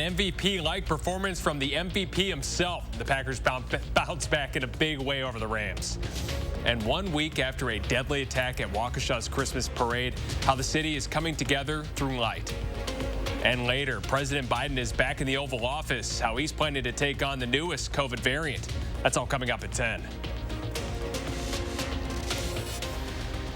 MVP-like performance from the MVP himself. The Packers bounce back in a big way over the Rams. And 1 week after a deadly attack at Waukesha's Christmas parade, how the city is coming together through light. And later, President Biden is back in the Oval Office, how he's planning to take on the newest COVID variant. That's all coming up at 10.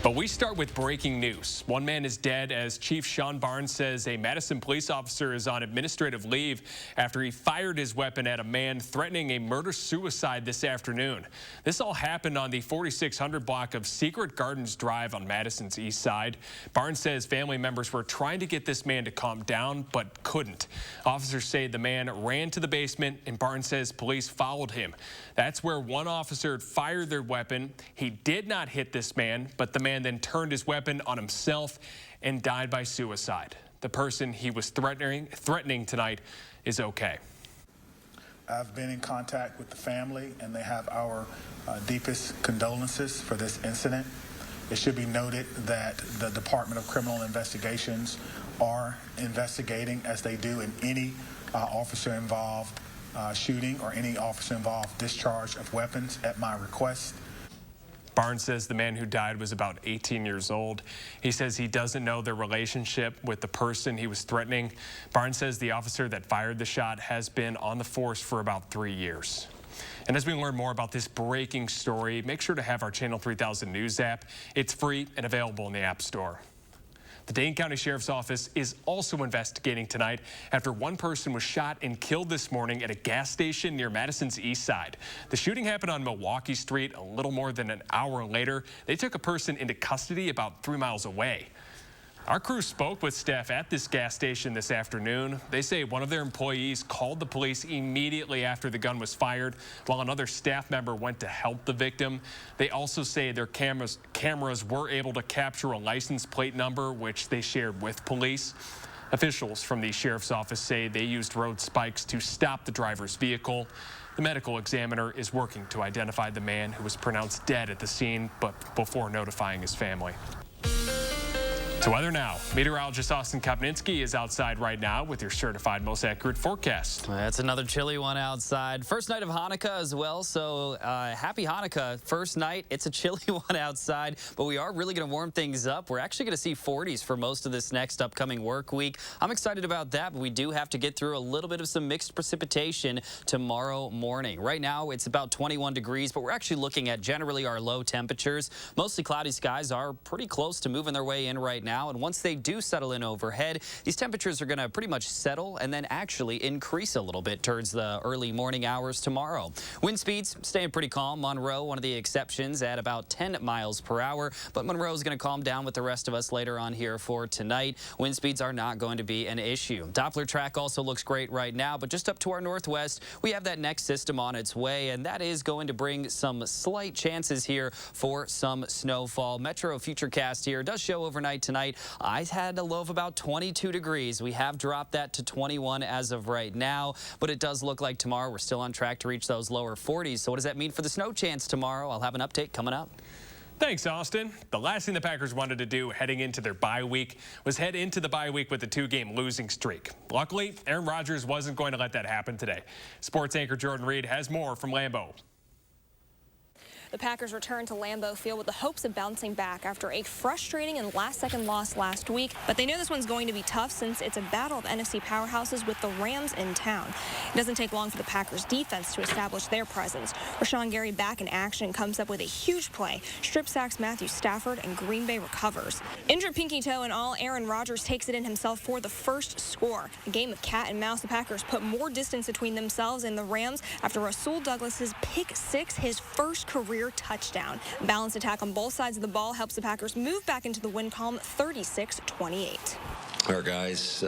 But we start with breaking news. One man is dead as Chief Sean Barnes says a Madison police officer is on administrative leave after he fired his weapon at a man threatening a murder-suicide this afternoon. This all happened on the 4600 block of Secret Gardens Drive on Madison's east side. Barnes says family members were trying to get this man to calm down but couldn't. Officers say the man ran to the basement and Barnes says police followed him. That's where one officer fired their weapon. He did not hit this man, but the man then turned his weapon on himself and died by suicide. The person he was threatening tonight is okay. I've been in contact with the family, and they have our deepest condolences for this incident. It should be noted that the Department of Criminal Investigations are investigating, as they do in any officer-involved shooting or any officer-involved discharge of weapons at my request. Barnes says the man who died was about 18 years old. He says he doesn't know their relationship with the person he was threatening. Barnes says the officer that fired the shot has been on the force for about 3 years. And as we learn more about this breaking story, make sure to have our Channel 3000 News app. It's free and available in the App Store. The Dane County Sheriff's Office is also investigating tonight after one person was shot and killed this morning at a gas station near Madison's east side. The shooting happened on Milwaukee Street a little more than an hour later. They took a person into custody about 3 miles away. Our crew spoke with staff at this gas station this afternoon. They say one of their employees called the police immediately after the gun was fired, while another staff member went to help the victim. They also say their cameras were able to capture a license plate number, which they shared with police. Officials from the sheriff's office say they used road spikes to stop the driver's vehicle. The medical examiner is working to identify the man who was pronounced dead at the scene, but before notifying his family. To weather now. Meteorologist Austin Kopninski is outside right now with your certified most accurate forecast. That's another chilly one outside. First night of Hanukkah as well, so happy Hanukkah. First night, it's a chilly one outside, but we are really going to warm things up. We're actually going to see 40s for most of this next upcoming work week. I'm excited about that, but we do have to get through a little bit of some mixed precipitation tomorrow morning. Right now, it's about 21 degrees, but we're actually looking at generally our low temperatures. Mostly cloudy skies are pretty close to moving their way in right now. And once they do settle in overhead, these temperatures are going to pretty much settle and then actually increase a little bit towards the early morning hours tomorrow. Wind speeds staying pretty calm. Monroe, one of the exceptions, at about 10 miles per hour. But Monroe is going to calm down with the rest of us later on here for tonight. Wind speeds are not going to be an issue. Doppler track also looks great right now, but just up to our northwest, we have that next system on its way, and that is going to bring some slight chances here for some snowfall. Metro Futurecast here does show overnight tonight. I had a low of about 22 degrees. We have dropped that to 21 as of right now, but it does look like tomorrow we're still on track to reach those lower 40s. So what does that mean for the snow chance tomorrow? I'll have an update coming up. Thanks, Austin. The last thing the Packers wanted to do heading into their bye week was head into the bye week with a 2-game losing streak. Luckily, Aaron Rodgers wasn't going to let that happen today. Sports anchor Jordan Reed has more from Lambeau. The Packers return to Lambeau Field with the hopes of bouncing back after a frustrating and last-second loss last week. But they know this one's going to be tough since it's a battle of NFC powerhouses with the Rams in town. It doesn't take long for the Packers defense to establish their presence. Rashawn Gary back in action comes up with a huge play, strip sacks Matthew Stafford, and Green Bay recovers. Injured pinky toe and all, Aaron Rodgers takes it in himself for the first score. A game of cat and mouse. The Packers put more distance between themselves and the Rams after Rasul Douglas's pick six, his first career touchdown. Balanced attack on both sides of the ball helps the Packers move back into the win column 36-28. Our guys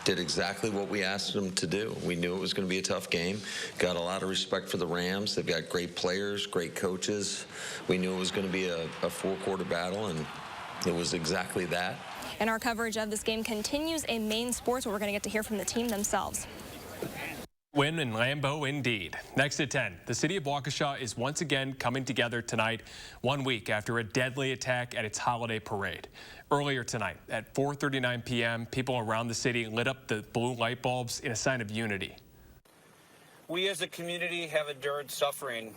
did exactly what we asked them to do. We knew it was going to be a tough game. Got a lot of respect for the Rams. They've got great players, great coaches. We knew it was going to be a four-quarter battle, and it was exactly that. And our coverage of this game continues in Maine Sports, where we're going to get to hear from the team themselves. Win in Lambeau, indeed. Next at 10, the city of Waukesha is once again coming together tonight, 1 week after a deadly attack at its holiday parade. Earlier tonight, at 4:39 p.m., people around the city lit up the blue light bulbs in a sign of unity. We as a community have endured suffering.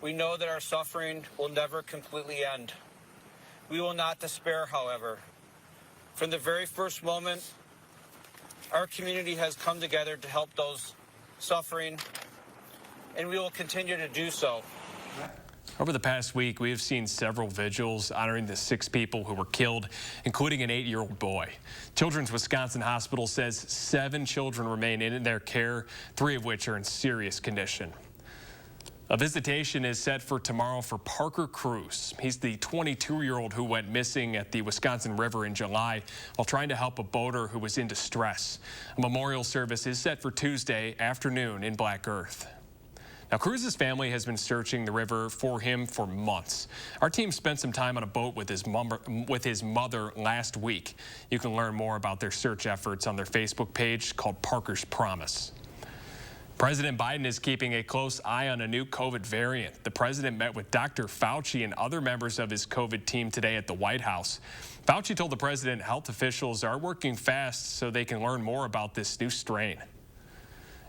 We know that our suffering will never completely end. We will not despair, however. From the very first moment, our community has come together to help those suffering, and we will continue to do so. Over the past week, we have seen several vigils honoring the 6 people who were killed, including an 8-year-old boy. Children's Wisconsin Hospital says 7 children remain in their care, 3 of which are in serious condition. A visitation is set for tomorrow for Parker Cruz. He's the 22-year-old who went missing at the Wisconsin River in July while trying to help a boater who was in distress. A memorial service is set for Tuesday afternoon in Black Earth. Now, Cruz's family has been searching the river for him for months. Our team spent some time on a boat with his mother last week. You can learn more about their search efforts on their Facebook page called Parker's Promise. President Biden is keeping a close eye on a new COVID variant. The president met with Dr. Fauci and other members of his COVID team today at the White House. Fauci told the president health officials are working fast so they can learn more about this new strain.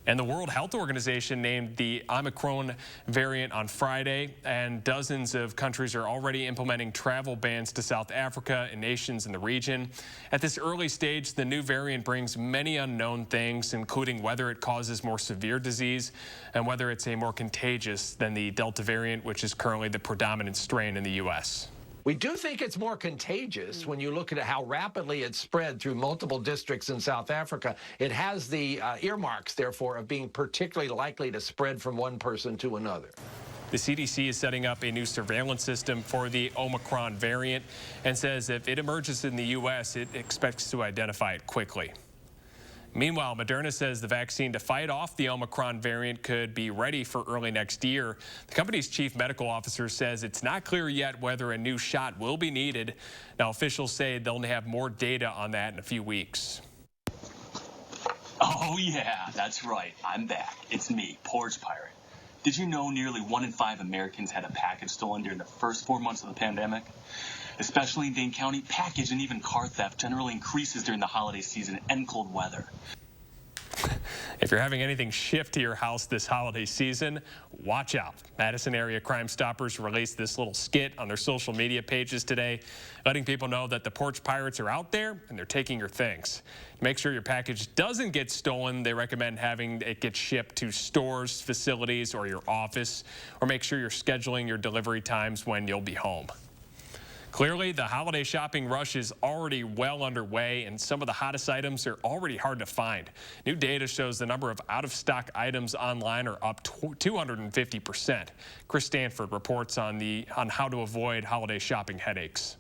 And the World Health Organization named the Omicron variant on Friday, and dozens of countries are already implementing travel bans to South Africa and nations in the region. At this early stage, the new variant brings many unknown things, including whether it causes more severe disease and whether it's more contagious than the Delta variant, which is currently the predominant strain in the U.S. We do think it's more contagious when you look at how rapidly it's spread through multiple districts in South Africa. It has the earmarks, therefore, of being particularly likely to spread from one person to another. The CDC is setting up a new surveillance system for the Omicron variant and says if it emerges in the U.S., it expects to identify it quickly. Meanwhile, Moderna says the vaccine to fight off the Omicron variant could be ready for early next year. The company's chief medical officer says it's not clear yet whether a new shot will be needed. Now, officials say they'll have more data on that in a few weeks. Oh, yeah, that's right. I'm back. It's me, Porch Pirate. Did you know nearly 1 in 5 Americans had a package stolen during the first 4 months of the pandemic? Especially in Dane County, package and even car theft generally increases during the holiday season and cold weather. If you're having anything shipped to your house this holiday season, watch out. Madison area Crime Stoppers released this little skit on their social media pages today, letting people know that the Porch Pirates are out there and they're taking your things. To make sure your package doesn't get stolen, they recommend having it get shipped to stores, facilities, or your office, or make sure you're scheduling your delivery times when you'll be home. Clearly, the holiday shopping rush is already well underway, and some of the hottest items are already hard to find. New data shows the number of out-of-stock items online are up 250%. Chris Stanford reports on how to avoid holiday shopping headaches.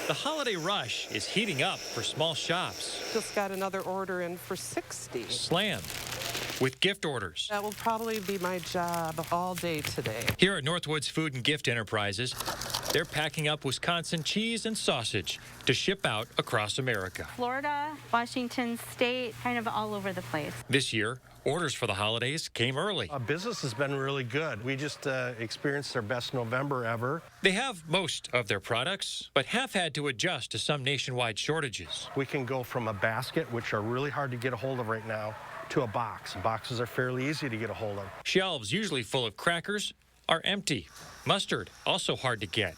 The holiday rush is heating up for small shops. Just got another order in for 60. Slammed with gift orders. That will probably be my job all day today. Here at Northwoods Food and Gift Enterprises, they're packing up Wisconsin cheese and sausage to ship out across America. Florida, Washington State, kind of all over the place. This year, orders for the holidays came early. Business has been really good. We just experienced our best November ever. They have most of their products, but have had to adjust to some nationwide shortages. We can go from a basket, which are really hard to get a hold of right now, to a box. Boxes are fairly easy to get a hold of. Shelves usually full of crackers are empty. Mustard, also hard to get.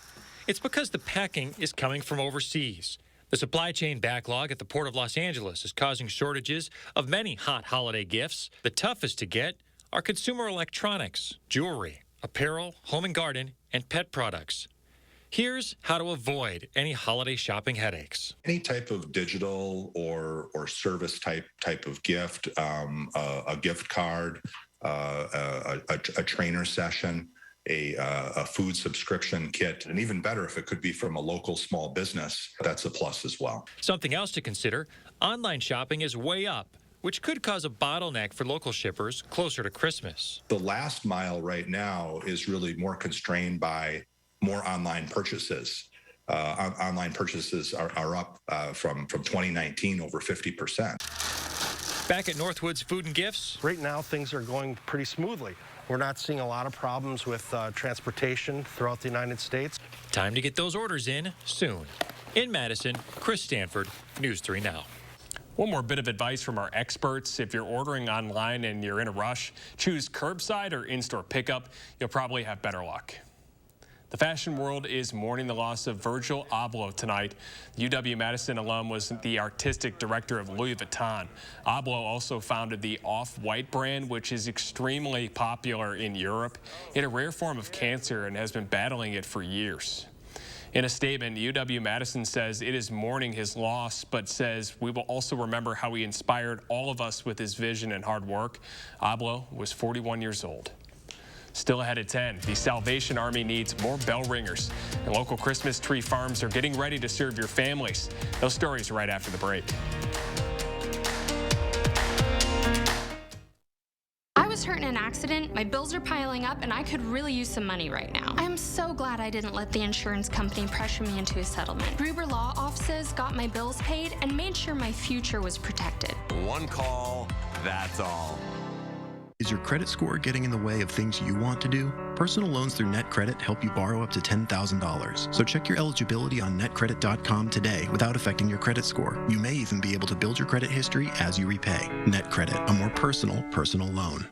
It's because the packing is coming from overseas. The supply chain backlog at the Port of Los Angeles is causing shortages of many hot holiday gifts. The toughest to get are consumer electronics, jewelry, apparel, home and garden, and pet products. Here's how to avoid any holiday shopping headaches. Any type of digital or service type of gift, a gift card, a trainer session, a food subscription kit, and even better if it could be from a local small business, that's a plus as well. Something else to consider, online shopping is way up, which could cause a bottleneck for local shippers closer to Christmas. The last mile right now is really more constrained by more online purchases. Online purchases are up from 2019 over 50%. Back at Northwood's Food and Gifts. Right now, things are going pretty smoothly. We're not seeing a lot of problems with transportation throughout the United States. Time to get those orders in soon. In Madison, Chris Stanford, News 3 Now. One more bit of advice from our experts. If you're ordering online and you're in a rush, choose curbside or in-store pickup. You'll probably have better luck. The fashion world is mourning the loss of Virgil Avalo tonight. The UW-Madison alum was the artistic director of Louis Vuitton. Avalo also founded the Off-White brand, which is extremely popular in Europe. He had a rare form of cancer and has been battling it for years. In a statement, UW-Madison says it is mourning his loss, but says we will also remember how he inspired all of us with his vision and hard work. Avalo was 41 years old. Still ahead at 10, the Salvation Army needs more bell ringers, and local Christmas tree farms are getting ready to serve your families. Those stories right after the break. I was hurt in an accident, my bills are piling up, and I could really use some money right now. I'm so glad I didn't let the insurance company pressure me into a settlement. Gruber Law Offices got my bills paid and made sure my future was protected. One call, that's all. Is your credit score getting in the way of things you want to do? Personal loans through NetCredit help you borrow up to $10,000. So check your eligibility on netcredit.com today without affecting your credit score. You may even be able to build your credit history as you repay. NetCredit, a more personal loan.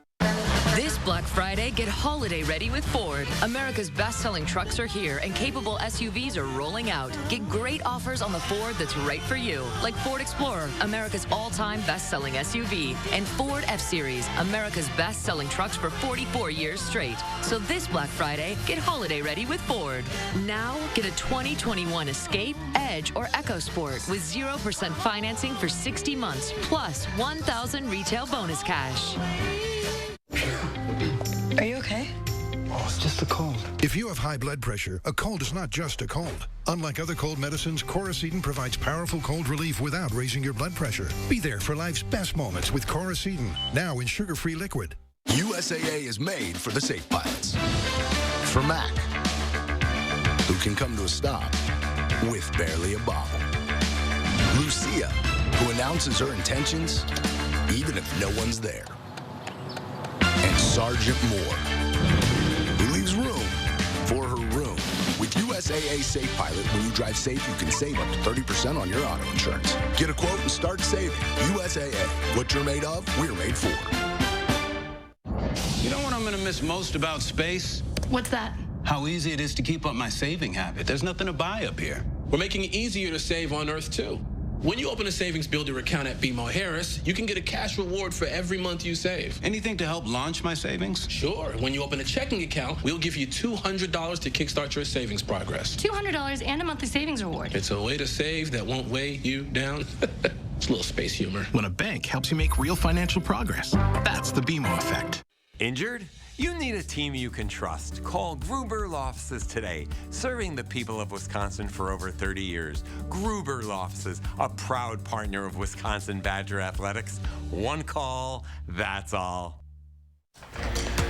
This Black Friday, get holiday ready with Ford. America's best-selling trucks are here and capable SUVs are rolling out. Get great offers on the Ford that's right for you, like Ford Explorer, America's all-time best-selling SUV, and Ford F-Series, America's best-selling trucks for 44 years straight. So this Black Friday, get holiday ready with Ford. Now, get a 2021 Escape, Edge, or EcoSport with 0% financing for 60 months, plus $1,000 retail bonus cash. Are you okay? Oh, it's just a cold. If you have high blood pressure, a cold is not just a cold. Unlike other cold medicines, Coracetin provides powerful cold relief without raising your blood pressure. Be there for life's best moments with Coracetin, now in sugar-free liquid. USAA is made for the safe pilots. For Mac, who can come to a stop with barely a bobble. Lucia, who announces her intentions even if no one's there. And Sergeant Moore, who leaves room for her room. With USAA Safe Pilot, when you drive safe, you can save up to 30% on your auto insurance. Get a quote and start saving. USAA. What you're made of, we're made for. You know what I'm going to miss most about space? What's that? How easy it is to keep up my saving habit. There's nothing to buy up here. We're making it easier to save on Earth, too. When you open a savings builder account at BMO Harris, you can get a cash reward for every month you save. Anything to help launch my savings? Sure. When you open a checking account, we'll give you $200 to kickstart your savings progress. $200 and a monthly savings reward. It's a way to save that won't weigh you down. It's a little space humor. When a bank helps you make real financial progress, that's the BMO effect. Injured? You need a team you can trust. Call Gruber Law Offices today, serving the people of Wisconsin for over 30 years. Gruber Law Offices, a proud partner of Wisconsin Badger Athletics. One call, that's all.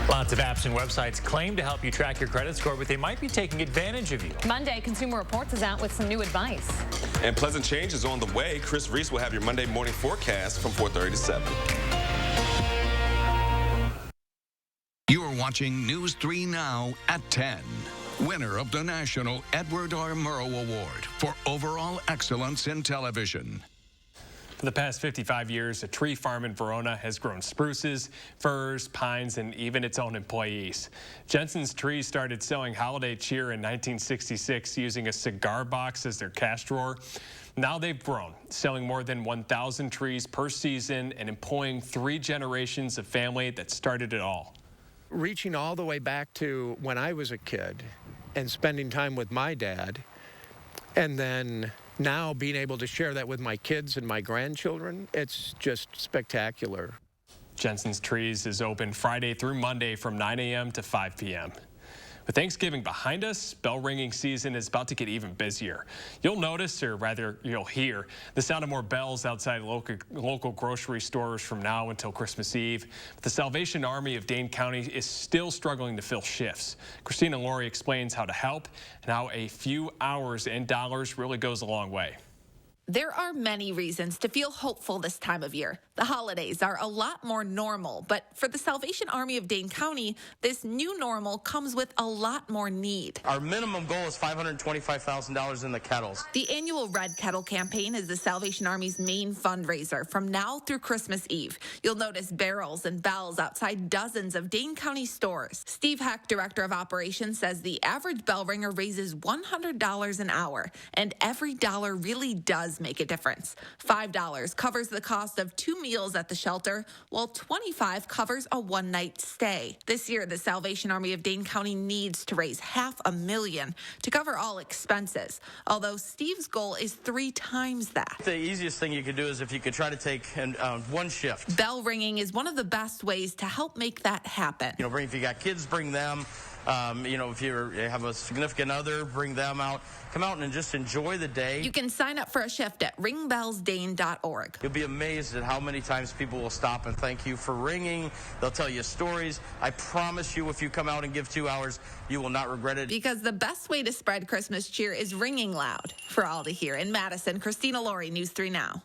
Lots of apps and websites claim to help you track your credit score, but they might be taking advantage of you. Monday, Consumer Reports is out with some new advice. And pleasant change is on the way. Chris Reese will have your Monday morning forecast from 4:30 to 7. You're watching News 3 Now at 10. Winner of the National Edward R. Murrow Award for Overall Excellence in Television. For the past 55 years, a tree farm in Verona has grown spruces, firs, pines, and even its own employees. Jensen's Trees started selling holiday cheer in 1966 using a cigar box as their cash drawer. Now they've grown, selling more than 1,000 trees per season and employing 3 generations of family that started it all. Reaching all the way back to when I was a kid and spending time with my dad, and then now being able to share that with my kids and my grandchildren, it's just spectacular. Jensen's Trees is open Friday through Monday from 9 a.m. to 5 p.m. With Thanksgiving behind us, bell ringing season is about to get even busier. You'll notice, or rather you'll hear, the sound of more bells outside local grocery stores from now until Christmas Eve. But the Salvation Army of Dane County is still struggling to fill shifts. Christina Laurie explains how to help and how a few hours and dollars really goes a long way. There are many reasons to feel hopeful this time of year. The The holidays are a lot more normal, but for the Salvation Army of Dane County, this new normal comes with a lot more need. Our minimum goal is $525,000 in the kettles. The annual Red Kettle campaign is the Salvation Army's main fundraiser from now through Christmas Eve. You'll notice barrels and bells outside dozens of Dane County stores. Steve Heck, Director of Operations, says the average bell ringer raises $100 an hour, and every dollar really does make a difference. $5 covers the cost of 2 meals at the shelter, while $25 covers a one-night stay. This year, the Salvation Army of Dane County needs to raise $500,000 to cover all expenses, although Steve's goal is 3 times that. The easiest thing you could do is if you could try to take one shift. Bell ringing is one of the best ways to help make that happen. If you got kids, bring them. If you have a significant other, bring them out. Come out and just enjoy the day. You can sign up for a shift at ringbellsdane.org. You'll be amazed at how many times people will stop and thank you for ringing. They'll tell you stories. I promise you, if you come out and give 2 hours, you will not regret it. Because the best way to spread Christmas cheer is ringing loud for all to hear. In Madison, Christina Laurie, News 3 Now.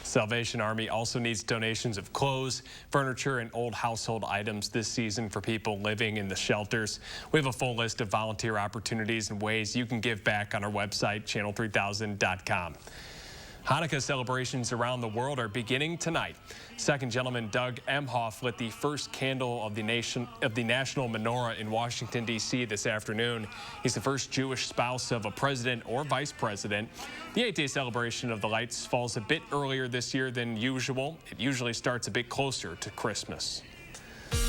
Salvation Army also needs donations of clothes, furniture, and old household items this season for people living in the shelters. We have a full list of volunteer opportunities and ways you can give back on our website, channel3000.com. Hanukkah celebrations around the world are beginning tonight. Second Gentleman Doug Emhoff lit the first candle of the national menorah in Washington, D.C. this afternoon. He's the first Jewish spouse of a president or vice president. The 8-day celebration of the lights falls a bit earlier this year than usual. It usually starts a bit closer to Christmas.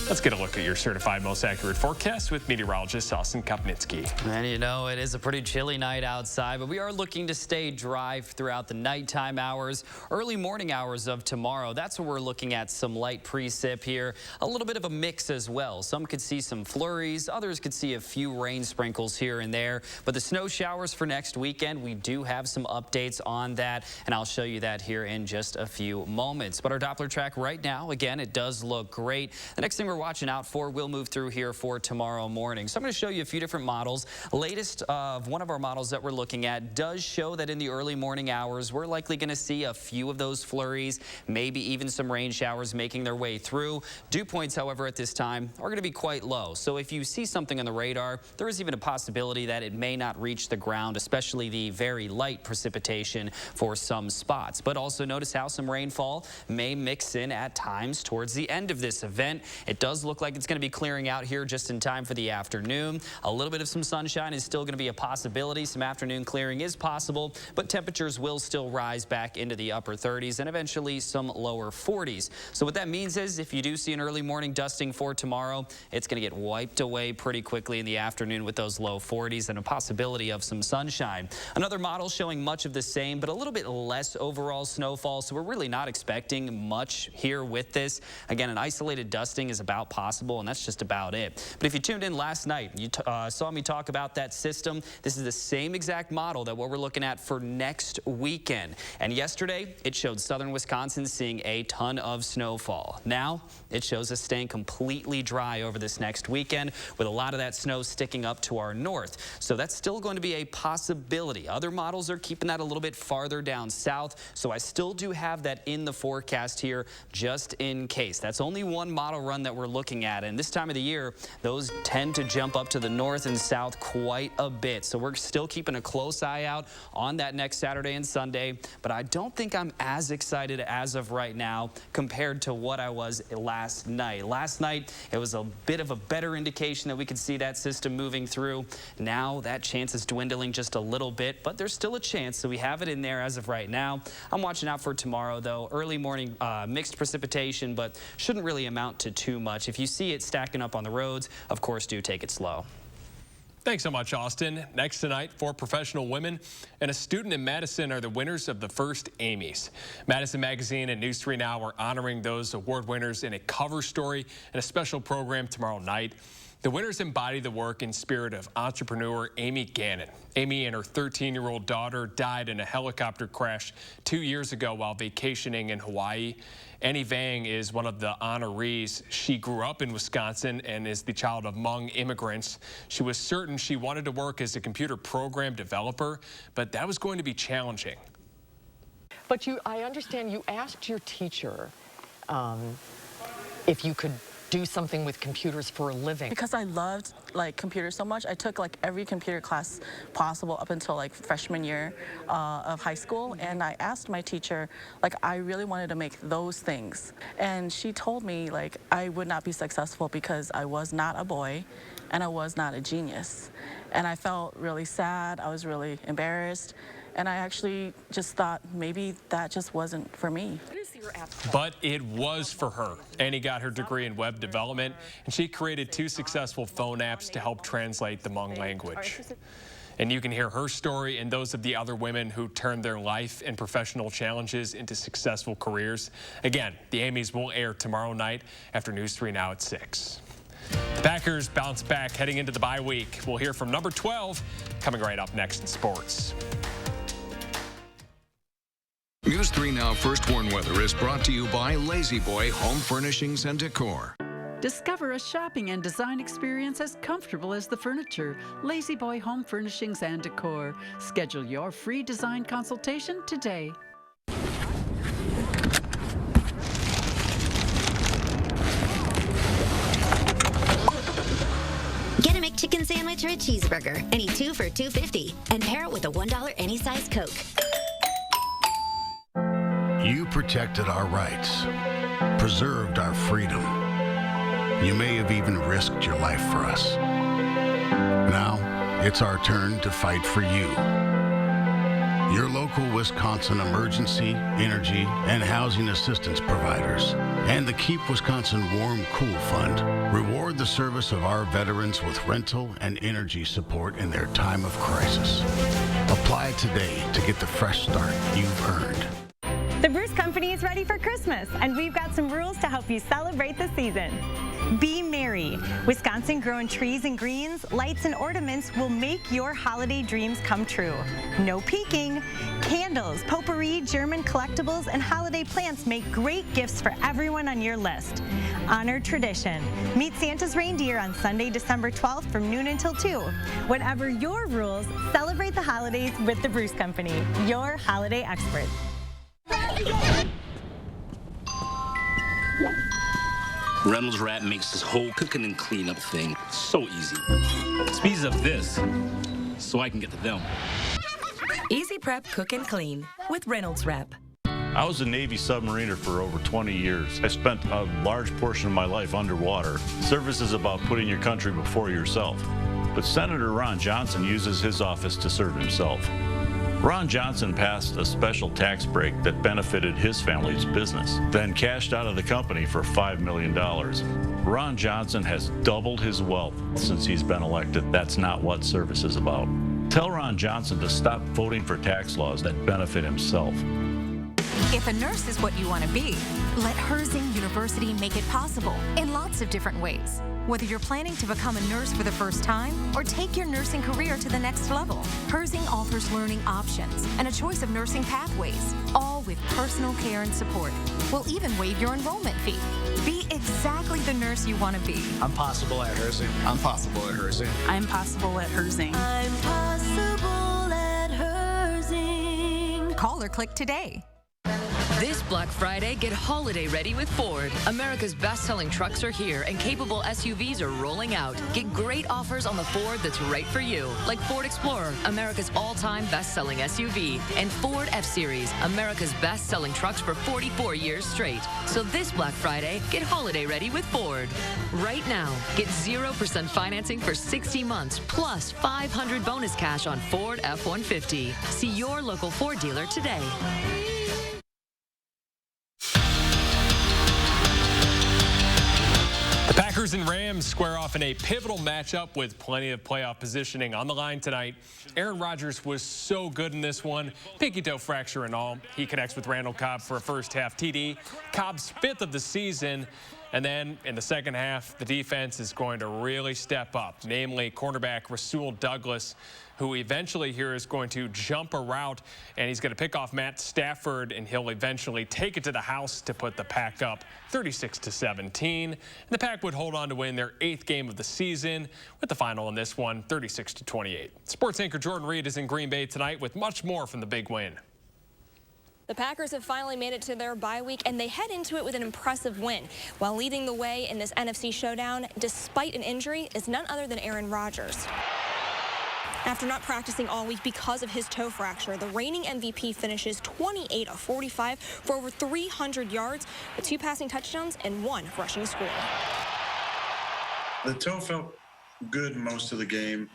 Let's get a look at your certified most accurate forecast with meteorologist Austin Kopnitsky. And it is a pretty chilly night outside, but we are looking to stay dry throughout the nighttime hours, early morning hours of tomorrow. That's where we're looking at some light precip here. A little bit of a mix as well. Some could see some flurries. Others could see a few rain sprinkles here and there. But the snow showers for next weekend, we do have some updates on that, and I'll show you that here in just a few moments. But our Doppler track right now, again, it does look great. The next thing we're watching out for will move through here for tomorrow morning. So I'm going to show you a few different models. Latest of one of our models that we're looking at does show that in the early morning hours, we're likely going to see a few of those flurries, maybe even some rain showers making their way through. Dew points, however, at this time are going to be quite low. So if you see something on the radar, there is even a possibility that it may not reach the ground, especially the very light precipitation for some spots. But also notice how some rainfall may mix in at times towards the end of this event. It does look like it's going to be clearing out here just in time for the afternoon. A little bit of some sunshine is still going to be a possibility. Some afternoon clearing is possible, but temperatures will still rise back into the upper 30s and eventually some lower 40s. So what that means is if you do see an early morning dusting for tomorrow, it's going to get wiped away pretty quickly in the afternoon with those low 40s and a possibility of some sunshine. Another model showing much of the same, but a little bit less overall snowfall, so we're really not expecting much here with this. Again, an isolated dusting is about possible, and that's just about it. But if you tuned in last night, you saw me talk about that system. This is the same exact model that what we're looking at for next weekend. And yesterday, it showed southern Wisconsin seeing a ton of snowfall. Now, it shows us staying completely dry over this next weekend with a lot of that snow sticking up to our north. So that's still going to be a possibility. Other models are keeping that a little bit farther down south, so I still do have that in the forecast here just in case. That's only one model run that we're looking at, and this time of the year, those tend to jump up to the north and south quite a bit. So we're still keeping a close eye out on that next Saturday and Sunday, but I don't think I'm as excited as of right now compared to what I was last night. Last night, it was a bit of a better indication that we could see that system moving through. Now that chance is dwindling just a little bit, but there's still a chance, so we have it in there as of right now. I'm watching out for tomorrow, though. Early morning mixed precipitation, but shouldn't really amount to too much. If you see it stacking up on the roads, of course, do take it slow. Thanks so much, Austin. Next tonight, 4 professional women and a student in Madison are the winners of the first Amy's. Madison Magazine and News 3 Now are honoring those award winners in a cover story and a special program tomorrow night. The winners embody the work and spirit of entrepreneur Amy Gannon. Amy and her 13-year-old daughter died in a helicopter crash 2 years ago while vacationing in Hawaii. Annie Vang is one of the honorees. She grew up in Wisconsin and is the child of Hmong immigrants. She was certain she wanted to work as a computer program developer, but that was going to be challenging. But I understand you asked your teacher if you could do something with computers for a living. Because I loved computers so much, I took every computer class possible up until freshman year of high school, and I asked my teacher I really wanted to make those things, and she told me I would not be successful because I was not a boy and I was not a genius, and I felt really sad. I was really embarrassed, and I actually just thought maybe that just wasn't for me. But it was for her. Annie got her degree in web development, and she created 2 successful phone apps to help translate the Hmong language. And you can hear her story and those of the other women who turned their life and professional challenges into successful careers. Again, the Amy's will air tomorrow night after News 3 Now at 6. The Packers bounce back heading into the bye week. We'll hear from number 12 coming right up next in sports. News 3 Now First Warn Weather is brought to you by Lazy Boy Home Furnishings and Decor. Discover a shopping and design experience as comfortable as the furniture. Lazy Boy Home Furnishings and Decor. Schedule your free design consultation today. Get a McChicken sandwich or a cheeseburger, any 2 for $2.50, and pair it with a $1 any size Coke. You protected our rights, preserved our freedom. You may have even risked your life for us. Now, it's our turn to fight for you. Your local Wisconsin emergency, energy, and housing assistance providers, and the Keep Wisconsin Warm Cool Fund reward the service of our veterans with rental and energy support in their time of crisis. Apply today to get the fresh start you've earned. The Bruce Company is ready for Christmas, and we've got some rules to help you celebrate the season. Be merry. Wisconsin-grown trees and greens, lights and ornaments will make your holiday dreams come true. No peeking. Candles, potpourri, German collectibles, and holiday plants make great gifts for everyone on your list. Honor tradition. Meet Santa's reindeer on Sunday, December 12th from noon until 2. Whatever your rules, celebrate the holidays with the Bruce Company, your holiday experts. Reynolds Wrap makes this whole cooking and cleanup thing so easy. Speeds up this so I can get to them. Easy prep, cook, and clean with Reynolds Wrap. I was a Navy submariner for over 20 years. I spent a large portion of my life underwater. Service is about putting your country before yourself. But Senator Ron Johnson uses his office to serve himself. Ron Johnson passed a special tax break that benefited his family's business, then cashed out of the company for $5 million. Ron Johnson has doubled his wealth since he's been elected. That's not what service is about. Tell Ron Johnson to stop voting for tax laws that benefit himself. If a nurse is what you want to be, let Herzing University make it possible in lots of different ways. Whether you're planning to become a nurse for the first time or take your nursing career to the next level, Herzing offers learning options and a choice of nursing pathways, all with personal care and support. We'll even waive your enrollment fee. Be exactly the nurse you want to be. I'm possible at Herzing. I'm possible at Herzing. I'm possible at Herzing. I'm possible at Herzing. Call or click today. This Black Friday, get holiday ready with Ford. America's best-selling trucks are here and capable SUVs are rolling out. Get great offers on the Ford that's right for you, like Ford Explorer, America's all-time best-selling SUV, and Ford F-Series, America's best-selling trucks for 44 years straight. So this Black Friday, get holiday ready with Ford. Right now, get 0% financing for 60 months, plus $500 bonus cash on Ford F-150. See your local Ford dealer today. The Packers and Rams square off in a pivotal matchup with plenty of playoff positioning on the line tonight. Aaron Rodgers was so good in this one, pinky toe fracture and all. He connects with Randall Cobb for a first-half TD, Cobb's 5th of the season. And then in the second half, the defense is going to really step up, namely cornerback Rasul Douglas, who eventually here is going to jump a route, and he's going to pick off Matt Stafford, and he'll eventually take it to the house to put the Pack up 36-17. And the Pack would hold on to win their 8th game of the season, with the final in this one 36-28. Sports anchor Jordan Reed is in Green Bay tonight with much more from the big win. The Packers have finally made it to their bye week, and they head into it with an impressive win. While leading the way in this NFC showdown, despite an injury, is none other than Aaron Rodgers. After not practicing all week because of his toe fracture, the reigning MVP finishes 28 of 45 for over 300 yards with 2 passing touchdowns and 1 rushing score. The toe felt good most of the game.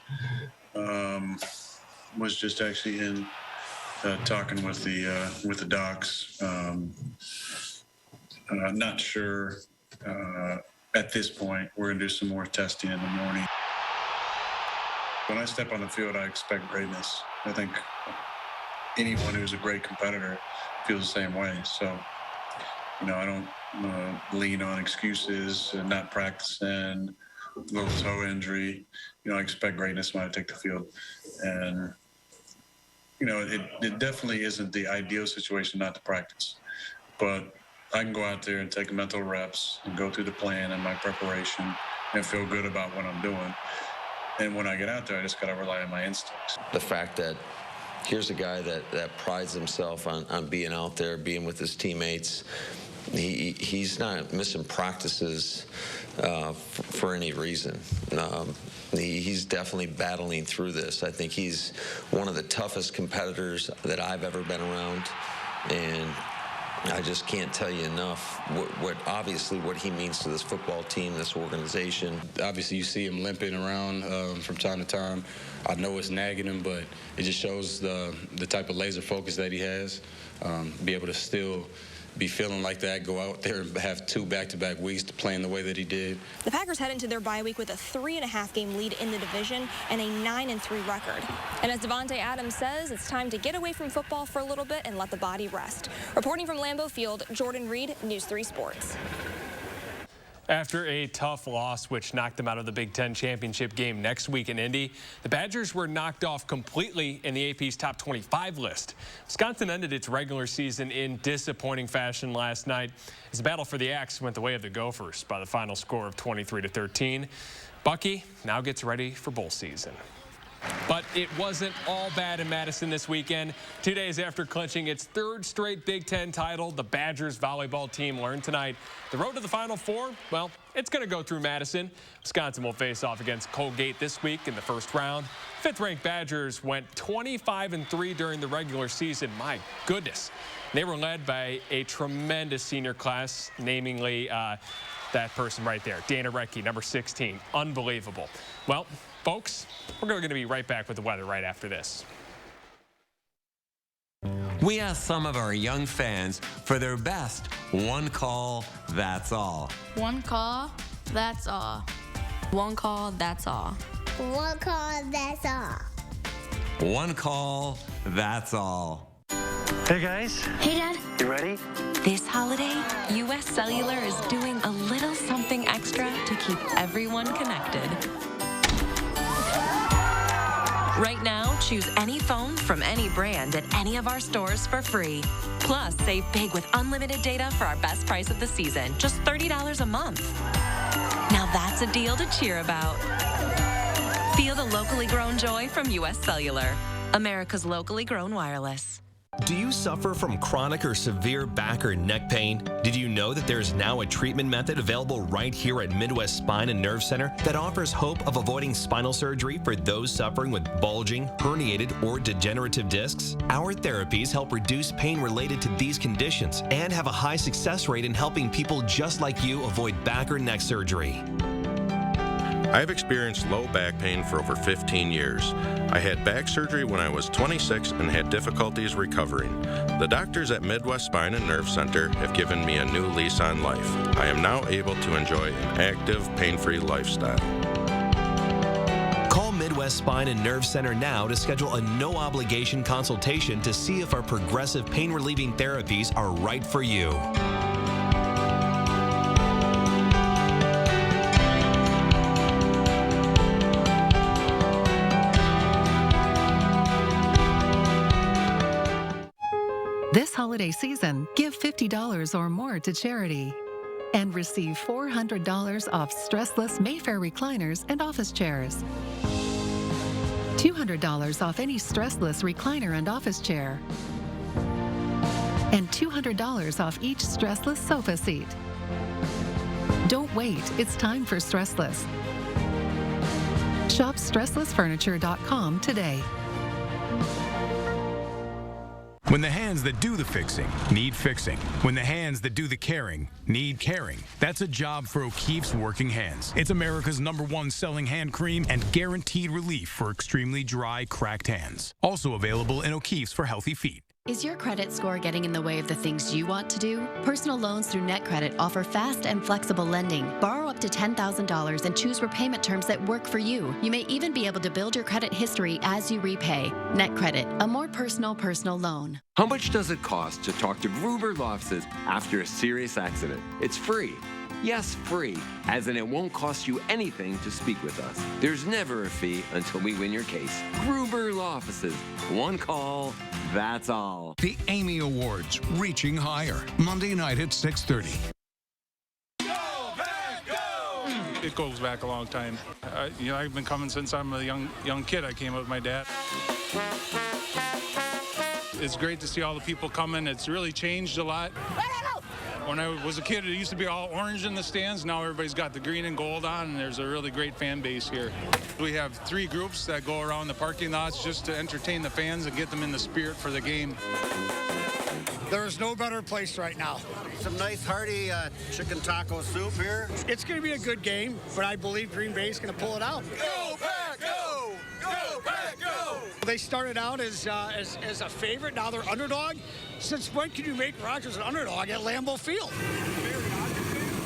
Was just actually in talking with the docs. Not sure at this point. We're gonna do some more testing in the morning. When I step on the field, I expect greatness. I think anyone who's a great competitor feels the same way. So, I don't lean on excuses and not practicing, little toe injury. I expect greatness when I take the field. And, it definitely isn't the ideal situation not to practice. But I can go out there and take mental reps and go through the plan and my preparation and feel good about what I'm doing. And when I get out there, I just got to rely on my instincts. The fact that here's a guy that prides himself on being out there, being with his teammates. He's not missing practices for any reason. He's definitely battling through this. I think he's one of the toughest competitors that I've ever been around. And I just can't tell you enough what he means to this football team, this organization. Obviously, you see him limping around from time to time. I know it's nagging him, but it just shows the type of laser focus that he has. Be able to still be feeling like that, go out there and have 2 back-to-back weeks to playing the way that he did. The Packers head into their bye week with a 3.5-game lead in the division and a 9-3 record. And as Devontae Adams says, it's time to get away from football for a little bit and let the body rest. Reporting from Lambeau Field, Jordan Reed, News 3 Sports. After a tough loss, which knocked them out of the Big Ten championship game next week in Indy, the Badgers were knocked off completely in the AP's top 25 list. Wisconsin ended its regular season in disappointing fashion last night as the battle for the Axe went the way of the Gophers by the final score of 23-13. Bucky now gets ready for bowl season. But it wasn't all bad in Madison this weekend. 2 days after clinching its 3rd straight Big Ten title, the Badgers volleyball team learned tonight the road to the Final Four, well, it's going to go through Madison. Wisconsin will face off against Colgate this week in the first round. 5th-ranked Badgers went 25-3 during the regular season. My goodness. They were led by a tremendous senior class, namely that person right there, Dana Recke, number 16. Unbelievable. Well, folks, we're going to be right back with the weather right after this. We asked some of our young fans for their best one call, that's all. One call, that's all. One call, that's all. One call, that's all. One call, that's all. Hey guys. Hey Dad. You ready? This holiday, US Cellular is doing a little something extra to keep everyone connected. Right now, choose any phone from any brand at any of our stores for free. Plus, save big with unlimited data for our best price of the season, just $30 a month. Now that's a deal to cheer about. Feel the locally grown joy from US Cellular, America's locally grown wireless. Do you suffer from chronic or severe back or neck pain? Did you know that there's now a treatment method available right here at Midwest Spine and Nerve Center that offers hope of avoiding spinal surgery for those suffering with bulging, herniated, or degenerative discs? Our therapies help reduce pain related to these conditions and have a high success rate in helping people just like you avoid back or neck surgery. I've experienced low back pain for over 15 years. I had back surgery when I was 26 and had difficulties recovering. The doctors at Midwest Spine and Nerve Center have given me a new lease on life. I am now able to enjoy an active, pain-free lifestyle. Call Midwest Spine and Nerve Center now to schedule a no-obligation consultation to see if our progressive pain-relieving therapies are right for you. This holiday season, give $50 or more to charity and receive $400 off stressless Mayfair recliners and office chairs. $200 off any stressless recliner and office chair. and $200 off each stressless sofa seat. Don't wait, it's time for Stressless. Shop stresslessfurniture.com today. When the hands that do the fixing need fixing. When the hands that do the caring need caring. That's a job for O'Keeffe's Working Hands. It's America's #1 selling hand cream and guaranteed relief for extremely dry, cracked hands. Also available in O'Keeffe's for healthy feet. Is your credit score getting in the way of the things you want to do? Personal loans through NetCredit offer fast and flexible lending. Borrow up to $10,000 and choose repayment terms that work for you. You may even be able to build your credit history as you repay. NetCredit, a more personal loan. How much does it cost to talk to Gruber Law Offices after a serious accident? It's free. Yes, free, as in it won't cost you anything to speak with us. There's never a fee until we win your case. Gruber Law Offices. One call, that's all. The Amy Awards, Reaching Higher, Monday night at 6:30. It goes back a long time. I've been coming since I'm a young kid. I came with my dad. It's great to see all the people coming. It's really changed a lot. When I was a kid, it used to be all orange in the stands. Now everybody's got the green and gold on, and there's a really great fan base here. We have 3 groups that go around the parking lots just to entertain the fans and get them in the spirit for the game. There is no better place right now. Some nice hearty chicken taco soup here. It's going to be a good game, but I believe Green Bay is going to pull it out. Go Pack, go! Go Pack, go! They started out as a favorite. Now they're underdog. Since when can you make Rodgers an underdog at Lambeau Field?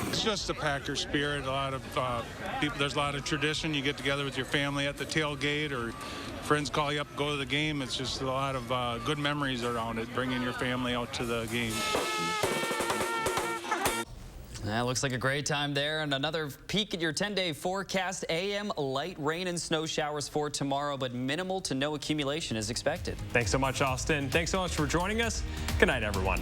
It's just the Packer spirit. A lot of people. There's a lot of tradition. You get together with your family at the tailgate, or friends call you up, go to the game. It's just a lot of good memories around it. Bringing your family out to the game. That looks like a great time there. And another peek at your 10-day forecast. AM light rain and snow showers for tomorrow, but minimal to no accumulation is expected. Thanks so much, Austin. Thanks so much for joining us. Good night, everyone.